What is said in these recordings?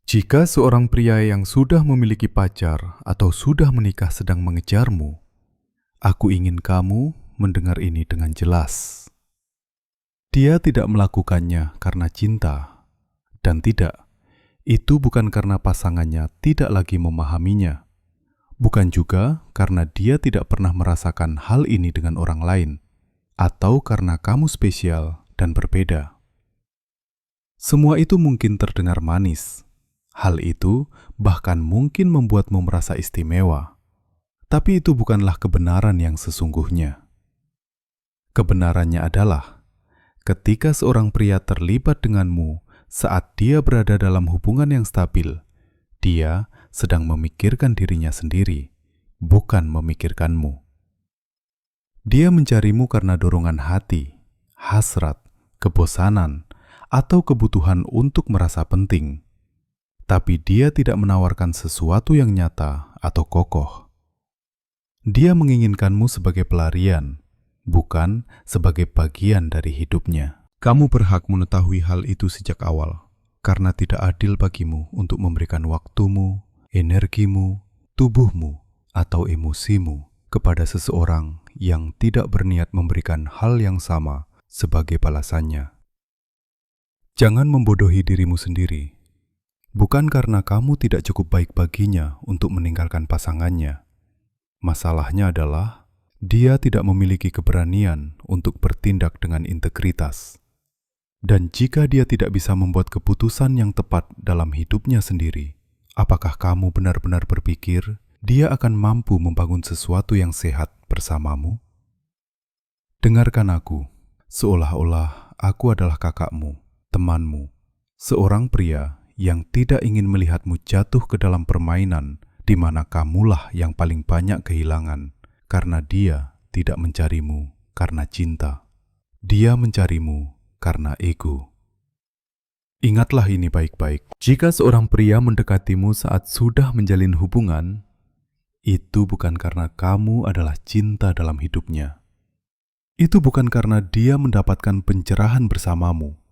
Jika seorang pria yang sudah memiliki pacar atau sudah menikah sedang mengejarmu, aku ingin kamu mendengar ini dengan jelas. Dia tidak melakukannya karena cinta, dan tidak, itu bukan karena pasangannya tidak lagi memahaminya, bukan juga karena dia tidak pernah merasakan hal ini dengan orang lain, atau karena kamu spesial dan berbeda. Semua itu mungkin terdengar manis. Hal itu bahkan mungkin membuatmu merasa istimewa. Tapi itu bukanlah kebenaran yang sesungguhnya. Kebenarannya adalah, ketika seorang pria terlibat denganmu saat dia berada dalam hubungan yang stabil, dia sedang memikirkan dirinya sendiri, bukan memikirkanmu. Dia mencarimu karena dorongan hati, hasrat, kebosanan, atau kebutuhan untuk merasa penting. Tapi dia tidak menawarkan sesuatu yang nyata atau kokoh. Dia menginginkanmu sebagai pelarian, bukan sebagai bagian dari hidupnya. Kamu berhak mengetahui hal itu sejak awal, karena tidak adil bagimu untuk memberikan waktumu, energimu, tubuhmu, atau emosimu kepada seseorang yang tidak berniat memberikan hal yang sama sebagai balasannya. Jangan membodohi dirimu sendiri. Bukan karena kamu tidak cukup baik baginya untuk meninggalkan pasangannya. Masalahnya adalah, dia tidak memiliki keberanian untuk bertindak dengan integritas. Dan jika dia tidak bisa membuat keputusan yang tepat dalam hidupnya sendiri, apakah kamu benar-benar berpikir dia akan mampu membangun sesuatu yang sehat bersamamu? Dengarkan aku, seolah-olah aku adalah kakakmu, temanmu, seorang pria yang tidak ingin melihatmu jatuh ke dalam permainan di mana kamulah yang paling banyak kehilangan, karena dia tidak mencarimu karena cinta. Dia mencarimu karena ego. Ingatlah ini baik-baik. Jika seorang pria mendekatimu saat sudah menjalin hubungan, itu bukan karena kamu adalah cinta dalam hidupnya. Itu bukan karena dia mendapatkan pencerahan bersamamu,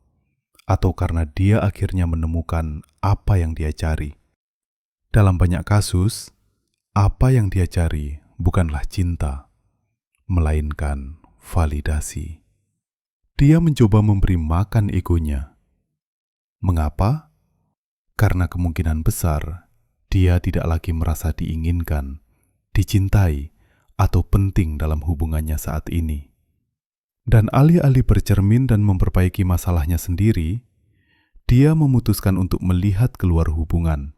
atau karena dia akhirnya menemukan apa yang dia cari. Dalam banyak kasus, apa yang dia cari bukanlah cinta, melainkan validasi. Dia mencoba memberi makan egonya. Mengapa? Karena kemungkinan besar dia tidak lagi merasa diinginkan, dicintai, atau penting dalam hubungannya saat ini. Dan alih-alih bercermin dan memperbaiki masalahnya sendiri, dia memutuskan untuk melihat keluar hubungan.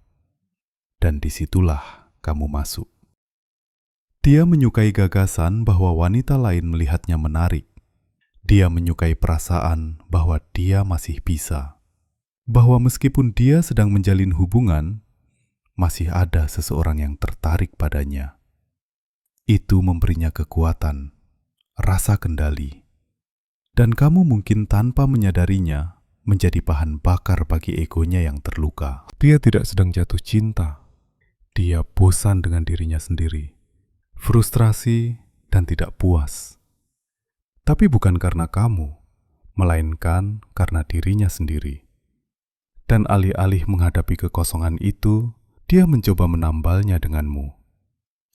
Dan disitulah kamu masuk. Dia menyukai gagasan bahwa wanita lain melihatnya menarik. Dia menyukai perasaan bahwa dia masih bisa. Bahwa meskipun dia sedang menjalin hubungan, masih ada seseorang yang tertarik padanya. Itu memberinya kekuatan, rasa kendali. Dan kamu mungkin tanpa menyadarinya menjadi bahan bakar bagi egonya yang terluka. Dia tidak sedang jatuh cinta. Dia bosan dengan dirinya sendiri, frustrasi dan tidak puas. Tapi bukan karena kamu, melainkan karena dirinya sendiri. Dan alih-alih menghadapi kekosongan itu, dia mencoba menambalnya denganmu.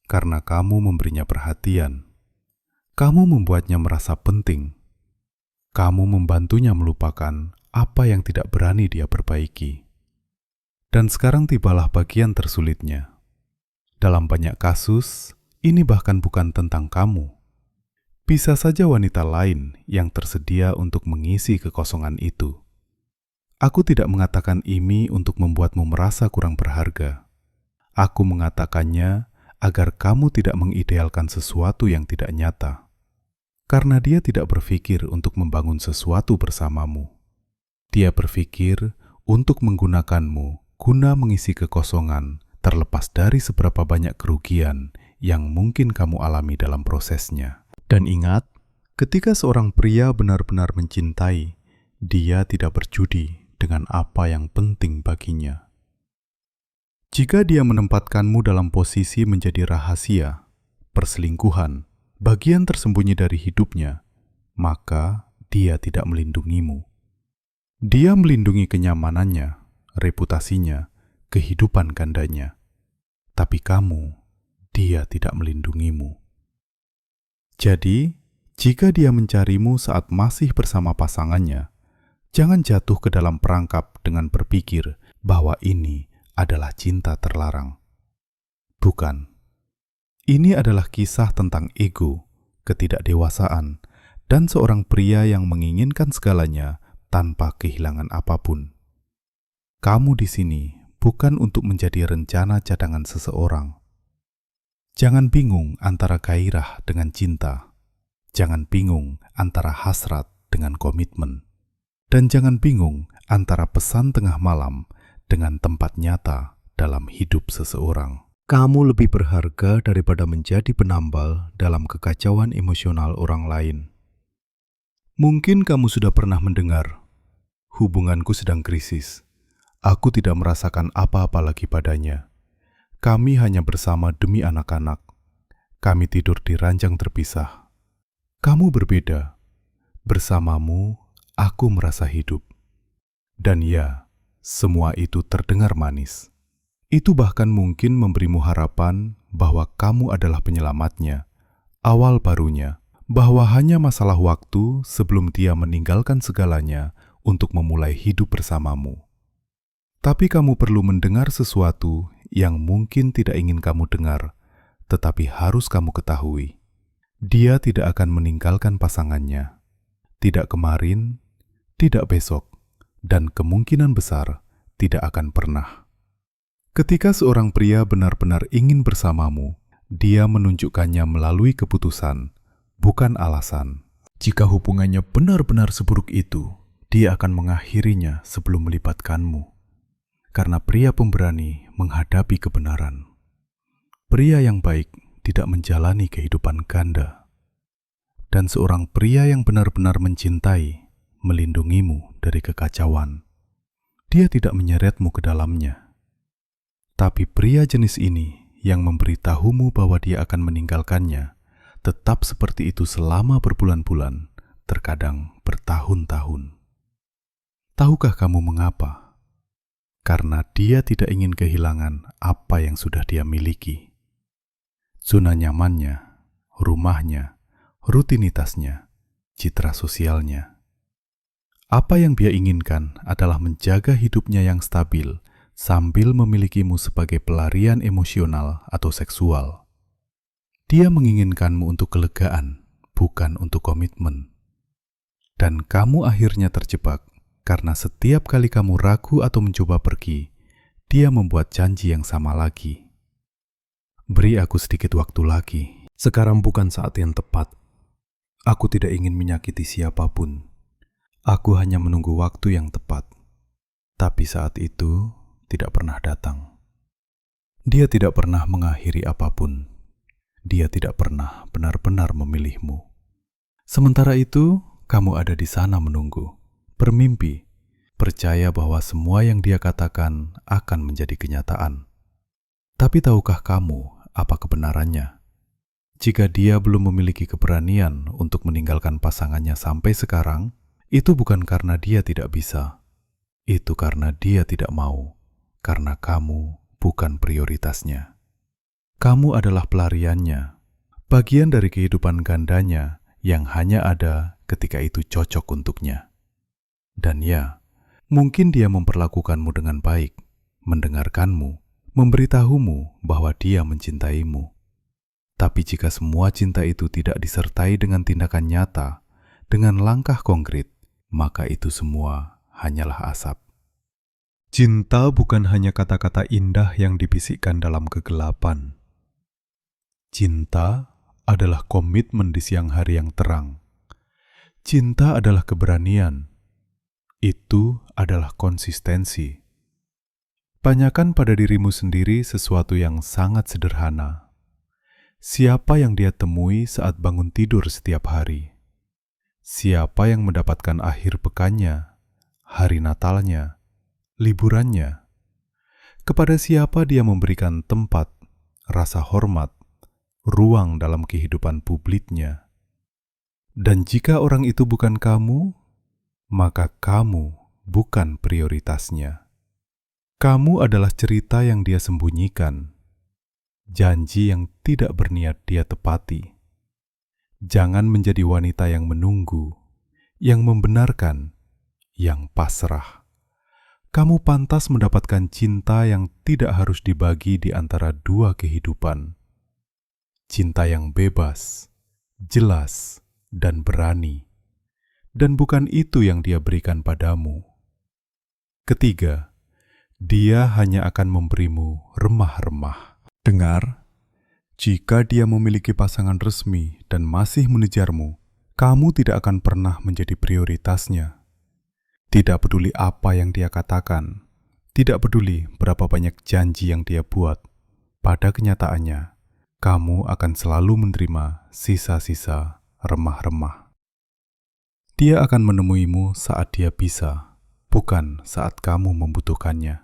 Karena kamu memberinya perhatian, kamu membuatnya merasa penting. Kamu membantunya melupakan apa yang tidak berani dia perbaiki. Dan sekarang tibalah bagian tersulitnya. Dalam banyak kasus, ini bahkan bukan tentang kamu. Bisa saja wanita lain yang tersedia untuk mengisi kekosongan itu. Aku tidak mengatakan ini untuk membuatmu merasa kurang berharga. Aku mengatakannya agar kamu tidak mengidealkan sesuatu yang tidak nyata. Karena dia tidak berpikir untuk membangun sesuatu bersamamu. Dia berpikir untuk menggunakanmu guna mengisi kekosongan terlepas dari seberapa banyak kerugian yang mungkin kamu alami dalam prosesnya. Dan ingat, ketika seorang pria benar-benar mencintai, dia tidak berjudi dengan apa yang penting baginya. Jika dia menempatkanmu dalam posisi menjadi rahasia, perselingkuhan, bagian tersembunyi dari hidupnya, maka dia tidak melindungimu. Dia melindungi kenyamanannya, reputasinya, kehidupan gandanya. Tapi kamu, dia tidak melindungimu. Jadi, jika dia mencarimu saat masih bersama pasangannya, jangan jatuh ke dalam perangkap dengan berpikir bahwa ini adalah cinta terlarang. Bukan. Ini adalah kisah tentang ego, ketidakdewasaan, dan seorang pria yang menginginkan segalanya tanpa kehilangan apapun. Kamu di sini bukan untuk menjadi rencana cadangan seseorang. Jangan bingung antara gairah dengan cinta. Jangan bingung antara hasrat dengan komitmen. Dan jangan bingung antara pesan tengah malam dengan tempat nyata dalam hidup seseorang. Kamu lebih berharga daripada menjadi penambal dalam kekacauan emosional orang lain. Mungkin kamu sudah pernah mendengar, hubunganku sedang krisis. Aku tidak merasakan apa-apa lagi padanya. Kami hanya bersama demi anak-anak. Kami tidur di ranjang terpisah. Kamu berbeda. Bersamamu, aku merasa hidup. Dan ya, semua itu terdengar manis. Itu bahkan mungkin memberimu harapan bahwa kamu adalah penyelamatnya, awal barunya, bahwa hanya masalah waktu sebelum dia meninggalkan segalanya untuk memulai hidup bersamamu. Tapi kamu perlu mendengar sesuatu yang mungkin tidak ingin kamu dengar, tetapi harus kamu ketahui. Dia tidak akan meninggalkan pasangannya. Tidak kemarin, tidak besok, dan kemungkinan besar tidak akan pernah. Ketika seorang pria benar-benar ingin bersamamu, dia menunjukkannya melalui keputusan, bukan alasan. Jika hubungannya benar-benar seburuk itu, dia akan mengakhirinya sebelum melibatkanmu. Karena pria pemberani menghadapi kebenaran. Pria yang baik tidak menjalani kehidupan ganda. Dan seorang pria yang benar-benar mencintai, melindungimu dari kekacauan. Dia tidak menyeretmu ke dalamnya. Tapi pria jenis ini yang memberitahumu bahwa dia akan meninggalkannya, tetap seperti itu selama berbulan-bulan, terkadang bertahun-tahun. Tahukah kamu mengapa? Karena dia tidak ingin kehilangan apa yang sudah dia miliki. Zona nyamannya, rumahnya, rutinitasnya, citra sosialnya. Apa yang dia inginkan adalah menjaga hidupnya yang stabil sambil memilikimu sebagai pelarian emosional atau seksual. Dia menginginkanmu untuk kelegaan, bukan untuk komitmen. Dan kamu akhirnya terjebak. Karena setiap kali kamu ragu atau mencoba pergi, dia membuat janji yang sama lagi. Beri aku sedikit waktu lagi. Sekarang bukan saat yang tepat. Aku tidak ingin menyakiti siapapun. Aku hanya menunggu waktu yang tepat. Tapi saat itu tidak pernah datang. Dia tidak pernah mengakhiri apapun. Dia tidak pernah benar-benar memilihmu. Sementara itu, kamu ada di sana menunggu. Bermimpi, percaya bahwa semua yang dia katakan akan menjadi kenyataan. Tapi tahukah kamu apa kebenarannya? Jika dia belum memiliki keberanian untuk meninggalkan pasangannya sampai sekarang, itu bukan karena dia tidak bisa. Itu karena dia tidak mau, karena kamu bukan prioritasnya. Kamu adalah pelariannya, bagian dari kehidupan gandanya yang hanya ada ketika itu cocok untuknya. Dan ya, mungkin dia memperlakukanmu dengan baik, mendengarkanmu, memberitahumu bahwa dia mencintaimu. Tapi jika semua cinta itu tidak disertai dengan tindakan nyata, dengan langkah konkret, maka itu semua hanyalah asap. Cinta bukan hanya kata-kata indah yang dibisikkan dalam kegelapan. Cinta adalah komitmen di siang hari yang terang. Cinta adalah keberanian. Itu adalah konsistensi. Tanyakan pada dirimu sendiri sesuatu yang sangat sederhana. Siapa yang dia temui saat bangun tidur setiap hari? Siapa yang mendapatkan akhir pekannya, hari Natalnya, liburannya? Kepada siapa dia memberikan tempat, rasa hormat, ruang dalam kehidupan publiknya? Dan jika orang itu bukan kamu, maka kamu bukan prioritasnya. Kamu adalah cerita yang dia sembunyikan, janji yang tidak berniat dia tepati. Jangan menjadi wanita yang menunggu, yang membenarkan, yang pasrah. Kamu pantas mendapatkan cinta yang tidak harus dibagi di antara dua kehidupan. Cinta yang bebas, jelas, dan berani. Dan bukan itu yang dia berikan padamu. Ketiga, dia hanya akan memberimu remah-remah. Dengar, jika dia memiliki pasangan resmi dan masih mengejarmu, kamu tidak akan pernah menjadi prioritasnya. Tidak peduli apa yang dia katakan, tidak peduli berapa banyak janji yang dia buat, pada kenyataannya, kamu akan selalu menerima sisa-sisa remah-remah. Dia akan menemuimu saat dia bisa, bukan saat kamu membutuhkannya.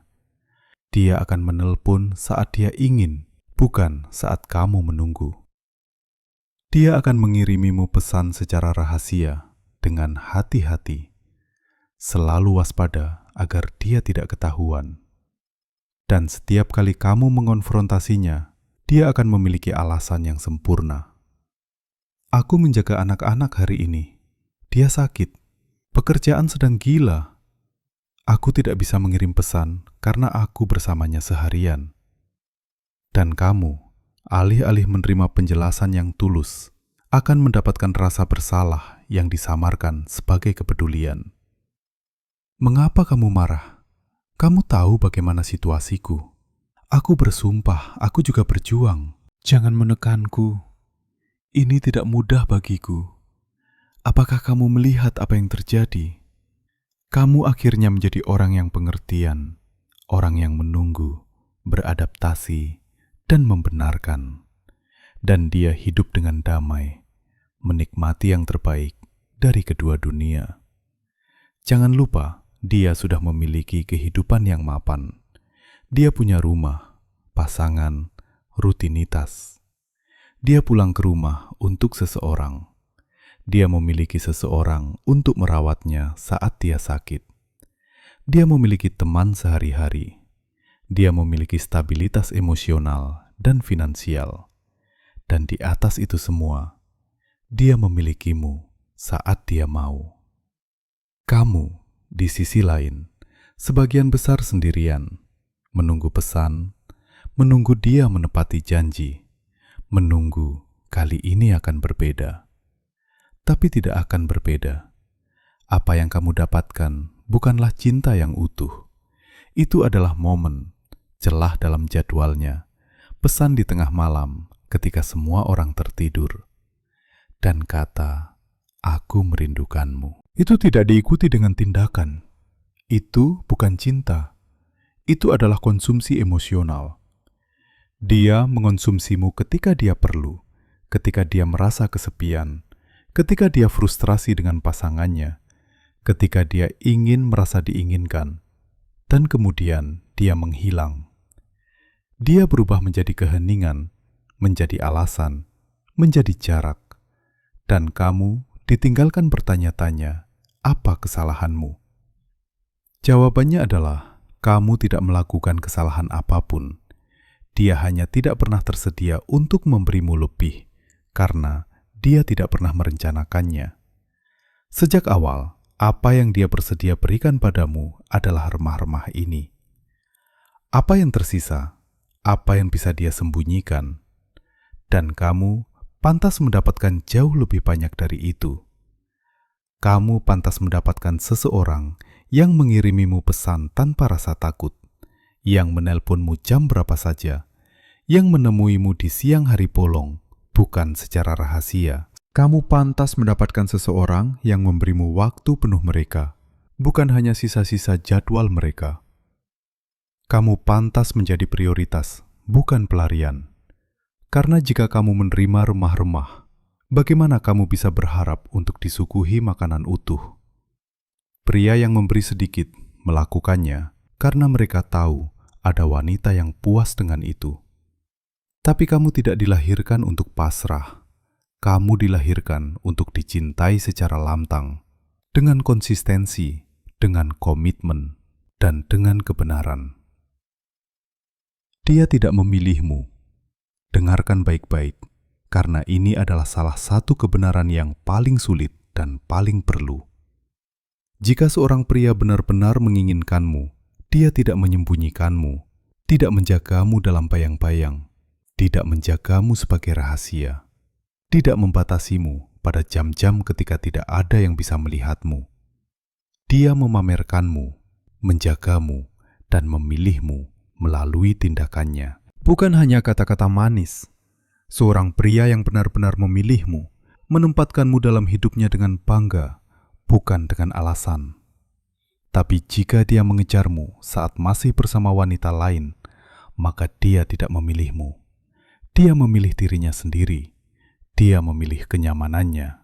Dia akan menelpon saat dia ingin, bukan saat kamu menunggu. Dia akan mengirimimu pesan secara rahasia, dengan hati-hati. Selalu waspada agar dia tidak ketahuan. Dan setiap kali kamu mengonfrontasinya, dia akan memiliki alasan yang sempurna. Aku menjaga anak-anak hari ini. Dia sakit. Pekerjaan sedang gila. Aku tidak bisa mengirim pesan karena aku bersamanya seharian. Dan kamu, alih-alih menerima penjelasan yang tulus, akan mendapatkan rasa bersalah yang disamarkan sebagai kepedulian. Mengapa kamu marah? Kamu tahu bagaimana situasiku. Aku bersumpah, aku juga berjuang. Jangan menekanku. Ini tidak mudah bagiku. Apakah kamu melihat apa yang terjadi? Kamu akhirnya menjadi orang yang pengertian, orang yang menunggu, beradaptasi, dan membenarkan. Dan dia hidup dengan damai, menikmati yang terbaik dari kedua dunia. Jangan lupa, dia sudah memiliki kehidupan yang mapan. Dia punya rumah, pasangan, rutinitas. Dia pulang ke rumah untuk seseorang. Dia memiliki seseorang untuk merawatnya saat dia sakit. Dia memiliki teman sehari-hari. Dia memiliki stabilitas emosional dan finansial. Dan di atas itu semua, dia memilikimu saat dia mau. Kamu, di sisi lain, sebagian besar sendirian, menunggu pesan, menunggu dia menepati janji, menunggu kali ini akan berbeda. Tapi tidak akan berbeda. Apa yang kamu dapatkan bukanlah cinta yang utuh. Itu adalah momen, celah dalam jadwalnya, pesan di tengah malam ketika semua orang tertidur. Dan kata, aku merindukanmu. Itu tidak diikuti dengan tindakan. Itu bukan cinta. Itu adalah konsumsi emosional. Dia mengonsumsimu ketika dia perlu, ketika dia merasa kesepian, ketika dia frustrasi dengan pasangannya, ketika dia ingin merasa diinginkan, dan kemudian dia menghilang. Dia berubah menjadi keheningan, menjadi alasan, menjadi jarak, dan kamu ditinggalkan bertanya-tanya, apa kesalahanmu? Jawabannya adalah, kamu tidak melakukan kesalahan apapun. Dia hanya tidak pernah tersedia untuk memberimu lebih, karena dia tidak pernah merencanakannya. Sejak awal, apa yang dia bersedia berikan padamu adalah remah-remah ini. Apa yang tersisa, apa yang bisa dia sembunyikan, dan kamu pantas mendapatkan jauh lebih banyak dari itu. Kamu pantas mendapatkan seseorang yang mengirimimu pesan tanpa rasa takut, yang menelponmu jam berapa saja, yang menemuimu di siang hari bolong, bukan secara rahasia. Kamu pantas mendapatkan seseorang yang memberimu waktu penuh mereka, bukan hanya sisa-sisa jadwal mereka. Kamu pantas menjadi prioritas, bukan pelarian. Karena jika kamu menerima remah-remah, bagaimana kamu bisa berharap untuk disuguhi makanan utuh? Pria yang memberi sedikit melakukannya karena mereka tahu ada wanita yang puas dengan itu. Tapi kamu tidak dilahirkan untuk pasrah. Kamu dilahirkan untuk dicintai secara lantang, dengan konsistensi, dengan komitmen, dan dengan kebenaran. Dia tidak memilihmu. Dengarkan baik-baik, karena ini adalah salah satu kebenaran yang paling sulit dan paling perlu. Jika seorang pria benar-benar menginginkanmu, dia tidak menyembunyikanmu, tidak menjagamu dalam bayang-bayang, tidak menjagamu sebagai rahasia, tidak membatasimu pada jam-jam ketika tidak ada yang bisa melihatmu. Dia memamerkanmu, menjagamu, dan memilihmu melalui tindakannya. Bukan hanya kata-kata manis. Seorang pria yang benar-benar memilihmu, menempatkanmu dalam hidupnya dengan bangga, bukan dengan alasan. Tapi jika dia mengejarmu saat masih bersama wanita lain, maka dia tidak memilihmu. Dia memilih dirinya sendiri. Dia memilih kenyamanannya.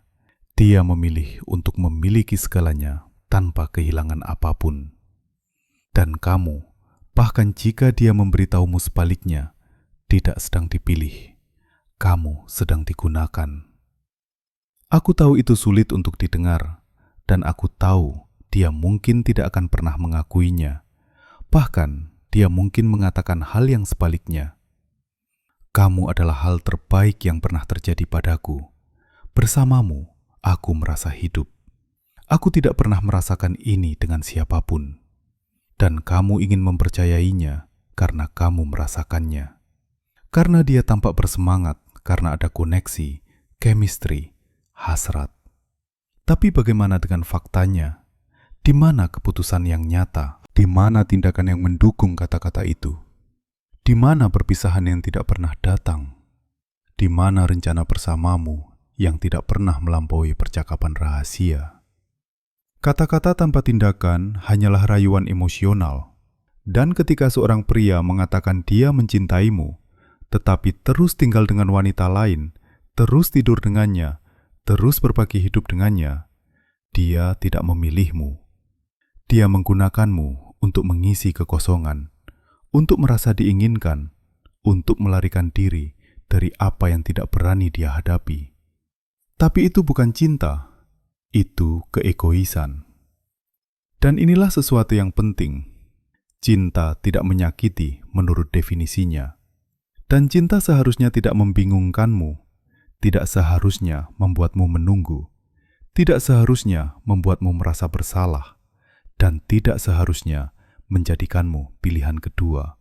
Dia memilih untuk memiliki segalanya tanpa kehilangan apapun. Dan kamu, bahkan jika dia memberitahumu sebaliknya, tidak sedang dipilih. Kamu sedang digunakan. Aku tahu itu sulit untuk didengar, dan aku tahu dia mungkin tidak akan pernah mengakuinya. Bahkan, dia mungkin mengatakan hal yang sebaliknya. Kamu adalah hal terbaik yang pernah terjadi padaku. Bersamamu, aku merasa hidup. Aku tidak pernah merasakan ini dengan siapapun. Dan kamu ingin mempercayainya karena kamu merasakannya. Karena dia tampak bersemangat, karena ada koneksi, chemistry, hasrat. Tapi bagaimana dengan faktanya? Di mana keputusan yang nyata? Di mana tindakan yang mendukung kata-kata itu? Di mana perpisahan yang tidak pernah datang? Di mana rencana bersamamu yang tidak pernah melampaui percakapan rahasia? Kata-kata tanpa tindakan hanyalah rayuan emosional. Dan ketika seorang pria mengatakan dia mencintaimu, tetapi terus tinggal dengan wanita lain, terus tidur dengannya, terus berbagi hidup dengannya, dia tidak memilihmu. Dia menggunakanmu untuk mengisi kekosongan, untuk merasa diinginkan, untuk melarikan diri dari apa yang tidak berani dia hadapi. Tapi itu bukan cinta. Itu keegoisan. Dan inilah sesuatu yang penting. Cinta tidak menyakiti menurut definisinya. Dan cinta seharusnya tidak membingungkanmu, tidak seharusnya membuatmu menunggu, tidak seharusnya membuatmu merasa bersalah, dan tidak seharusnya menjadikanmu pilihan kedua.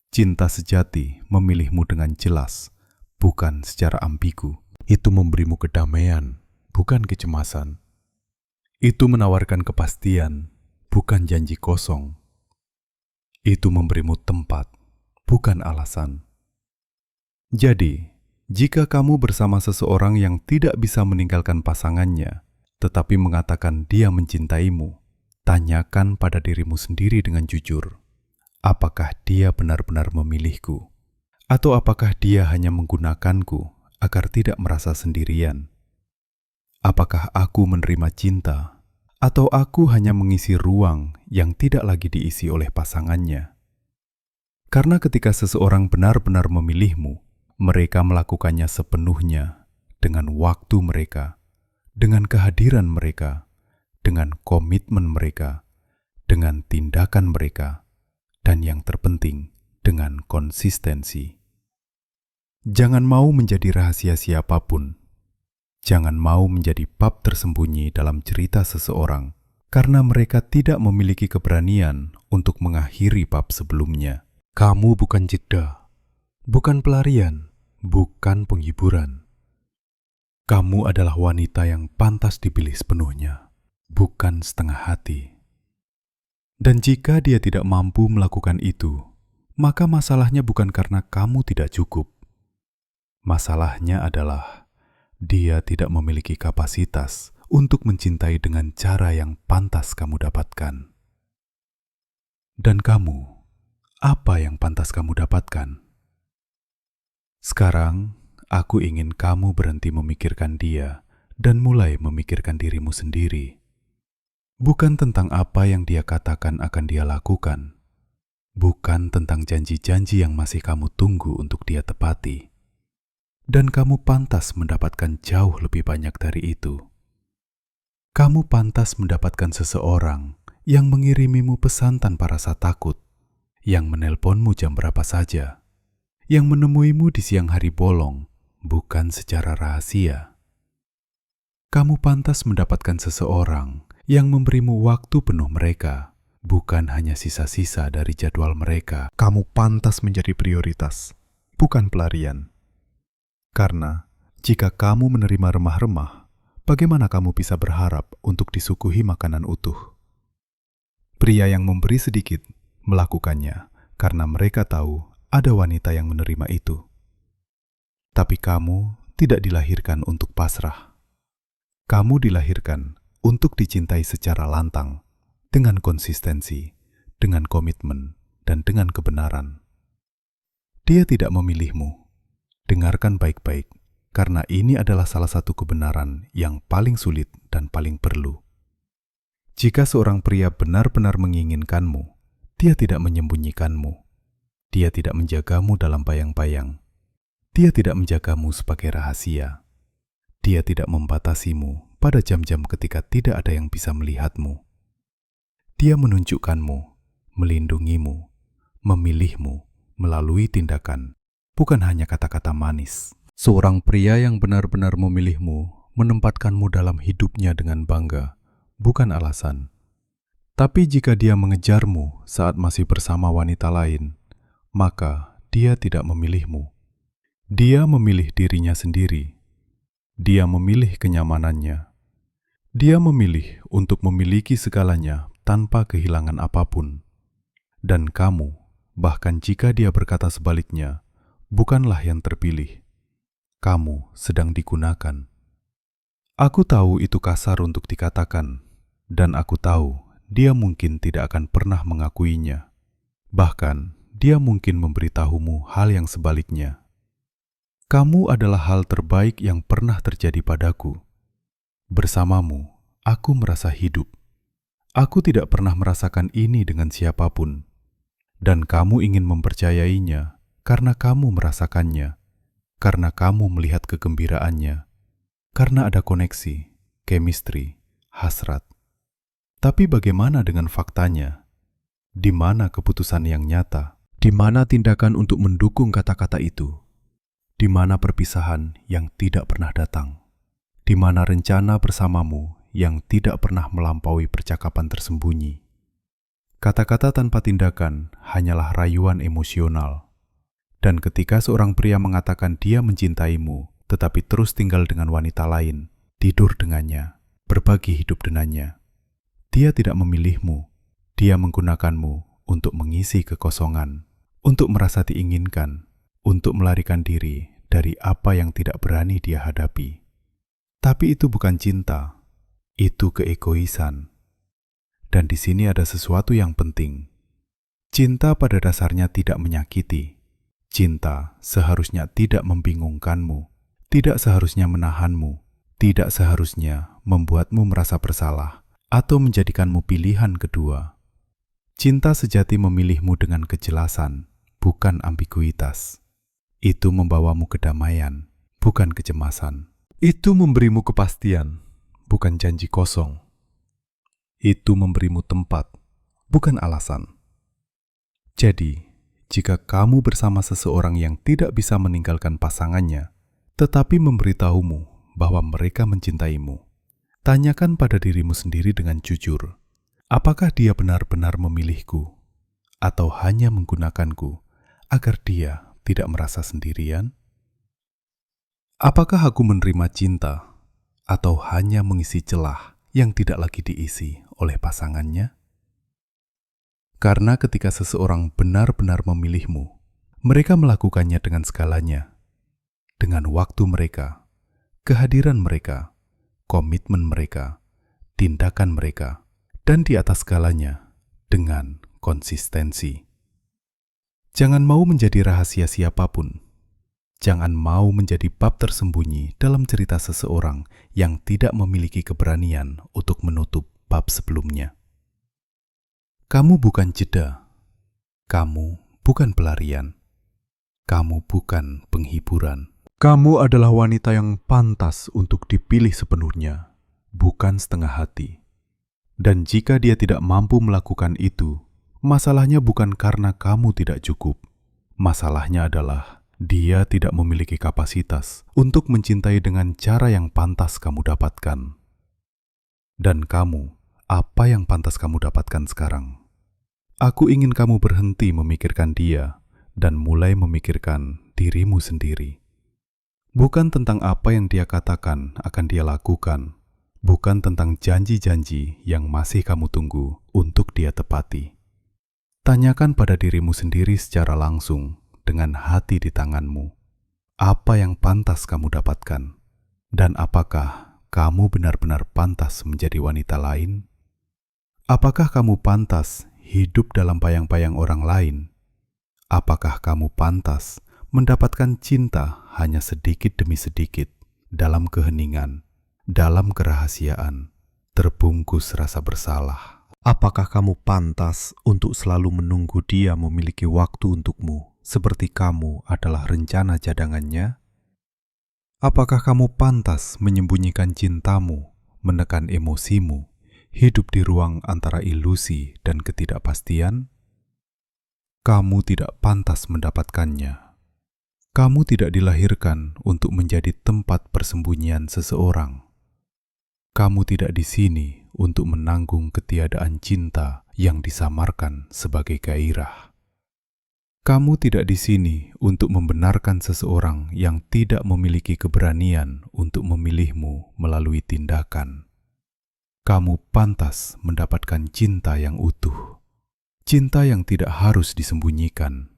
Cinta sejati memilihmu dengan jelas, bukan secara ambigu. Itu memberimu kedamaian, bukan kecemasan. Itu menawarkan kepastian, bukan janji kosong. Itu memberimu tempat, bukan alasan. Jadi, jika kamu bersama seseorang yang tidak bisa meninggalkan pasangannya, tetapi mengatakan dia mencintaimu, tanyakan pada dirimu sendiri dengan jujur, apakah dia benar-benar memilihku? Atau apakah dia hanya menggunakanku agar tidak merasa sendirian? Apakah aku menerima cinta, atau aku hanya mengisi ruang yang tidak lagi diisi oleh pasangannya? Karena ketika seseorang benar-benar memilihmu, mereka melakukannya sepenuhnya, dengan waktu mereka, dengan kehadiran mereka, dengan komitmen mereka, dengan tindakan mereka, dan yang terpenting, dengan konsistensi. Jangan mau menjadi rahasia siapapun. Jangan mau menjadi bab tersembunyi dalam cerita seseorang, karena mereka tidak memiliki keberanian untuk mengakhiri bab sebelumnya. Kamu bukan jeda, bukan pelarian, bukan penghiburan. Kamu adalah wanita yang pantas dipilih sepenuhnya, bukan setengah hati. Dan jika dia tidak mampu melakukan itu, maka masalahnya bukan karena kamu tidak cukup. Masalahnya adalah dia tidak memiliki kapasitas untuk mencintai dengan cara yang pantas kamu dapatkan. Dan kamu, apa yang pantas kamu dapatkan? Sekarang, aku ingin kamu berhenti memikirkan dia dan mulai memikirkan dirimu sendiri. Bukan tentang apa yang dia katakan akan dia lakukan. Bukan tentang janji-janji yang masih kamu tunggu untuk dia tepati. Dan kamu pantas mendapatkan jauh lebih banyak dari itu. Kamu pantas mendapatkan seseorang yang mengirimimu pesan tanpa rasa takut, yang menelponmu jam berapa saja, yang menemuimu di siang hari bolong, bukan secara rahasia. Kamu pantas mendapatkan seseorang yang memberimu waktu penuh mereka, bukan hanya sisa-sisa dari jadwal mereka. Kamu pantas menjadi prioritas, bukan pelarian. Karena jika kamu menerima remah-remah, bagaimana kamu bisa berharap untuk disuguhi makanan utuh? Pria yang memberi sedikit melakukannya karena mereka tahu ada wanita yang menerima itu. Tapi kamu tidak dilahirkan untuk pasrah. Kamu dilahirkan untuk dicintai secara lantang, dengan konsistensi, dengan komitmen, dan dengan kebenaran. Dia tidak memilihmu. Dengarkan baik-baik, karena ini adalah salah satu kebenaran yang paling sulit dan paling perlu. Jika seorang pria benar-benar menginginkanmu, dia tidak menyembunyikanmu. Dia tidak menjagamu dalam bayang-bayang. Dia tidak menjagamu sebagai rahasia. Dia tidak membatasimu pada jam-jam ketika tidak ada yang bisa melihatmu. Dia menunjukkanmu, melindungimu, memilihmu melalui tindakan, bukan hanya kata-kata manis. Seorang pria yang benar-benar memilihmu menempatkanmu dalam hidupnya dengan bangga, bukan alasan. Tapi jika dia mengejarmu saat masih bersama wanita lain, maka dia tidak memilihmu. Dia memilih dirinya sendiri. Dia memilih kenyamanannya. Dia memilih untuk memiliki segalanya tanpa kehilangan apapun. Dan kamu, bahkan jika dia berkata sebaliknya, bukanlah yang terpilih. Kamu sedang digunakan. Aku tahu itu kasar untuk dikatakan, dan aku tahu dia mungkin tidak akan pernah mengakuinya. Bahkan, dia mungkin memberitahumu hal yang sebaliknya. Kamu adalah hal terbaik yang pernah terjadi padaku. Bersamamu, aku merasa hidup. Aku tidak pernah merasakan ini dengan siapapun. Dan kamu ingin mempercayainya karena kamu merasakannya, karena kamu melihat kegembiraannya, karena ada koneksi, chemistry, hasrat. Tapi bagaimana dengan faktanya? Di mana keputusan yang nyata? Di mana tindakan untuk mendukung kata-kata itu? Di mana perpisahan yang tidak pernah datang? Di mana rencana bersamamu yang tidak pernah melampaui percakapan tersembunyi? Kata-kata tanpa tindakan hanyalah rayuan emosional. Dan ketika seorang pria mengatakan dia mencintaimu, tetapi terus tinggal dengan wanita lain, tidur dengannya, berbagi hidup dengannya, dia tidak memilihmu. Dia menggunakanmu untuk mengisi kekosongan, untuk merasa diinginkan, untuk melarikan diri dari apa yang tidak berani dia hadapi. Tapi itu bukan cinta, itu keegoisan. Dan di sini ada sesuatu yang penting. Cinta pada dasarnya tidak menyakiti. Cinta seharusnya tidak membingungkanmu, tidak seharusnya menahanmu, tidak seharusnya membuatmu merasa bersalah atau menjadikanmu pilihan kedua. Cinta sejati memilihmu dengan kejelasan, bukan ambiguitas. Itu membawamu kedamaian, bukan kecemasan. Itu memberimu kepastian, bukan janji kosong. Itu memberimu tempat, bukan alasan. Jadi, jika kamu bersama seseorang yang tidak bisa meninggalkan pasangannya, tetapi memberitahumu bahwa mereka mencintaimu, tanyakan pada dirimu sendiri dengan jujur, apakah dia benar-benar memilihku, atau hanya menggunakanku agar dia tidak merasa sendirian? Apakah aku menerima cinta, atau hanya mengisi celah yang tidak lagi diisi oleh pasangannya? Karena ketika seseorang benar-benar memilihmu, mereka melakukannya dengan segalanya, dengan waktu mereka, kehadiran mereka, komitmen mereka, tindakan mereka, dan di atas segalanya, dengan konsistensi. Jangan mau menjadi rahasia siapapun. Jangan mau menjadi bab tersembunyi dalam cerita seseorang yang tidak memiliki keberanian untuk menutup bab sebelumnya. Kamu bukan jeda. Kamu bukan pelarian. Kamu bukan penghiburan. Kamu adalah wanita yang pantas untuk dipilih sepenuhnya, bukan setengah hati. Dan jika dia tidak mampu melakukan itu, Masalahnya bukan karena kamu tidak cukup. Masalahnya adalah dia tidak memiliki kapasitas untuk mencintai dengan cara yang pantas kamu dapatkan. Dan kamu, apa yang pantas kamu dapatkan sekarang? Aku ingin kamu berhenti memikirkan dia dan mulai memikirkan dirimu sendiri. Bukan tentang apa yang dia katakan akan dia lakukan, bukan tentang janji-janji yang masih kamu tunggu untuk dia tepati. Tanyakan pada dirimu sendiri secara langsung, dengan hati di tanganmu, apa yang pantas kamu dapatkan, dan apakah kamu benar-benar pantas menjadi wanita lain? Apakah kamu pantas hidup dalam bayang-bayang orang lain? Apakah kamu pantas mendapatkan cinta hanya sedikit demi sedikit, dalam keheningan, dalam kerahasiaan, terbungkus rasa bersalah? Apakah kamu pantas untuk selalu menunggu dia memiliki waktu untukmu, seperti kamu adalah rencana cadangannya? Apakah kamu pantas menyembunyikan cintamu, menekan emosimu, hidup di ruang antara ilusi dan ketidakpastian? Kamu tidak pantas mendapatkannya. Kamu tidak dilahirkan untuk menjadi tempat persembunyian seseorang. Kamu tidak di sini untuk menanggung ketiadaan cinta yang disamarkan sebagai gairah. Kamu tidak di sini untuk membenarkan seseorang yang tidak memiliki keberanian untuk memilihmu melalui tindakan. Kamu pantas mendapatkan cinta yang utuh, cinta yang tidak harus disembunyikan,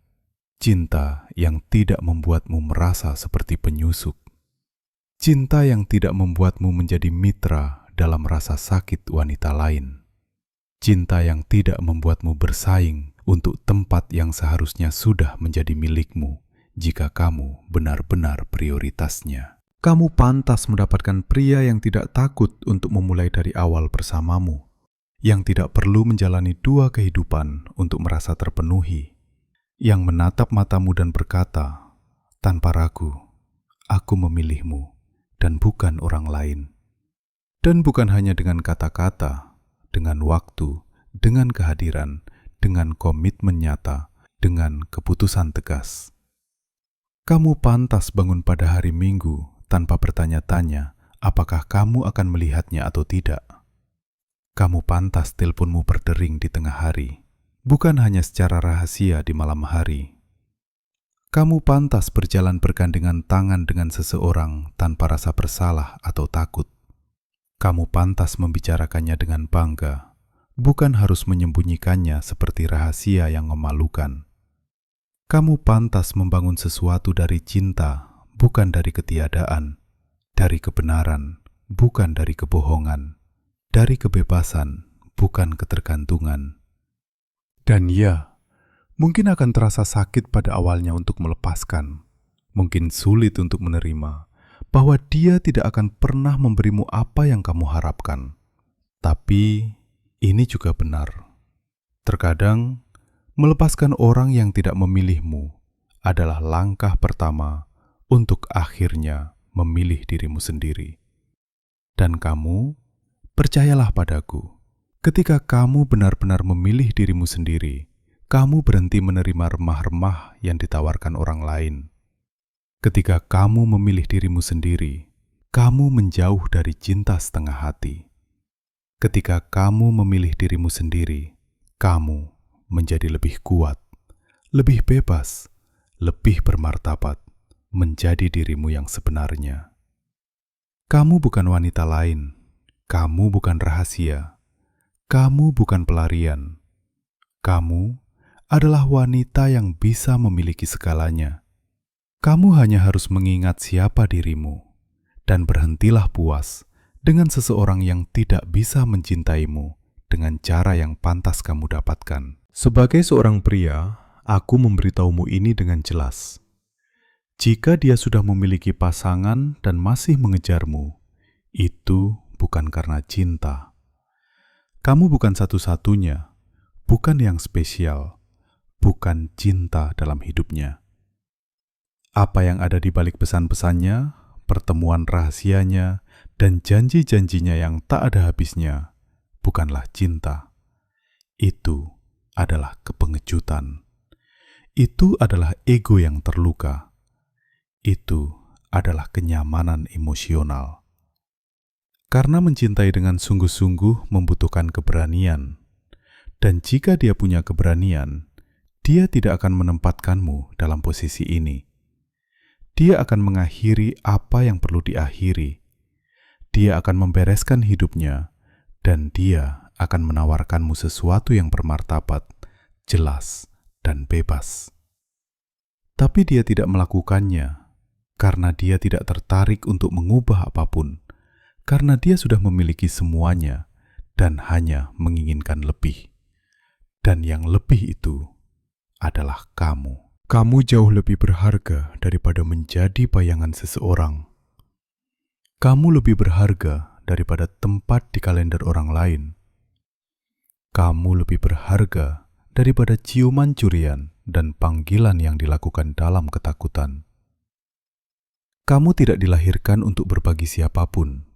cinta yang tidak membuatmu merasa seperti penyusup, cinta yang tidak membuatmu menjadi mitra dalam rasa sakit wanita lain, cinta yang tidak membuatmu bersaing untuk tempat yang seharusnya sudah menjadi milikmu jika kamu benar-benar prioritasnya. Kamu pantas mendapatkan pria yang tidak takut untuk memulai dari awal bersamamu, yang tidak perlu menjalani dua kehidupan untuk merasa terpenuhi, yang menatap matamu dan berkata, tanpa ragu, aku memilihmu dan bukan orang lain. Dan bukan hanya dengan kata-kata, dengan waktu, dengan kehadiran, dengan komitmen nyata, dengan keputusan tegas. Kamu pantas bangun pada hari Minggu tanpa bertanya-tanya apakah kamu akan melihatnya atau tidak. Kamu pantas teleponmu berdering di tengah hari, bukan hanya secara rahasia di malam hari. Kamu pantas berjalan bergandengan tangan dengan seseorang tanpa rasa bersalah atau takut. Kamu pantas membicarakannya dengan bangga, bukan harus menyembunyikannya seperti rahasia yang memalukan. Kamu pantas membangun sesuatu dari cinta, bukan dari ketiadaan, dari kebenaran, bukan dari kebohongan, dari kebebasan, bukan ketergantungan. Dan ya, mungkin akan terasa sakit pada awalnya untuk melepaskan, mungkin sulit untuk menerima, bahwa dia tidak akan pernah memberimu apa yang kamu harapkan. Tapi ini juga benar. Terkadang, melepaskan orang yang tidak memilihmu adalah langkah pertama untuk akhirnya memilih dirimu sendiri. Dan kamu, percayalah padaku, ketika kamu benar-benar memilih dirimu sendiri, kamu berhenti menerima remah-remah yang ditawarkan orang lain. Ketika kamu memilih dirimu sendiri, kamu menjauh dari cinta setengah hati. Ketika kamu memilih dirimu sendiri, kamu menjadi lebih kuat, lebih bebas, lebih bermartabat, menjadi dirimu yang sebenarnya. Kamu bukan wanita lain, kamu bukan rahasia, kamu bukan pelarian. Kamu adalah wanita yang bisa memiliki segalanya. Kamu hanya harus mengingat siapa dirimu, dan berhentilah puas dengan seseorang yang tidak bisa mencintaimu dengan cara yang pantas kamu dapatkan. Sebagai seorang pria, aku memberitahumu ini dengan jelas. Jika dia sudah memiliki pasangan dan masih mengejarmu, itu bukan karena cinta. Kamu bukan satu-satunya, bukan yang spesial, bukan cinta dalam hidupnya. Apa yang ada di balik pesan-pesannya, pertemuan rahasianya, dan janji-janjinya yang tak ada habisnya, bukanlah cinta. Itu adalah kepengejutan. Itu adalah ego yang terluka. Itu adalah kenyamanan emosional. Karena mencintai dengan sungguh-sungguh membutuhkan keberanian. Dan jika dia punya keberanian, dia tidak akan menempatkanmu dalam posisi ini. Dia akan mengakhiri apa yang perlu diakhiri. Dia akan membereskan hidupnya, dan dia akan menawarkanmu sesuatu yang bermartabat, jelas, dan bebas. Tapi dia tidak melakukannya, karena dia tidak tertarik untuk mengubah apapun, karena dia sudah memiliki semuanya, dan hanya menginginkan lebih. Dan yang lebih itu adalah kamu. Kamu jauh lebih berharga daripada menjadi bayangan seseorang. Kamu lebih berharga daripada tempat di kalender orang lain. Kamu lebih berharga daripada ciuman curian dan panggilan yang dilakukan dalam ketakutan. Kamu tidak dilahirkan untuk berbagi siapapun,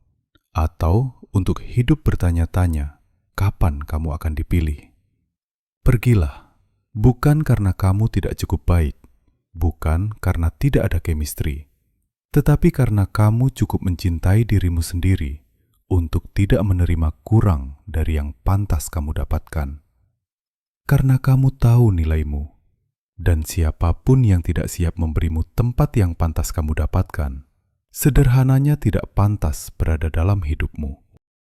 atau untuk hidup bertanya-tanya kapan kamu akan dipilih. Pergilah, bukan karena kamu tidak cukup baik, bukan karena tidak ada chemistry, tetapi karena kamu cukup mencintai dirimu sendiri untuk tidak menerima kurang dari yang pantas kamu dapatkan. Karena kamu tahu nilaimu, dan siapapun yang tidak siap memberimu tempat yang pantas kamu dapatkan, sederhananya tidak pantas berada dalam hidupmu.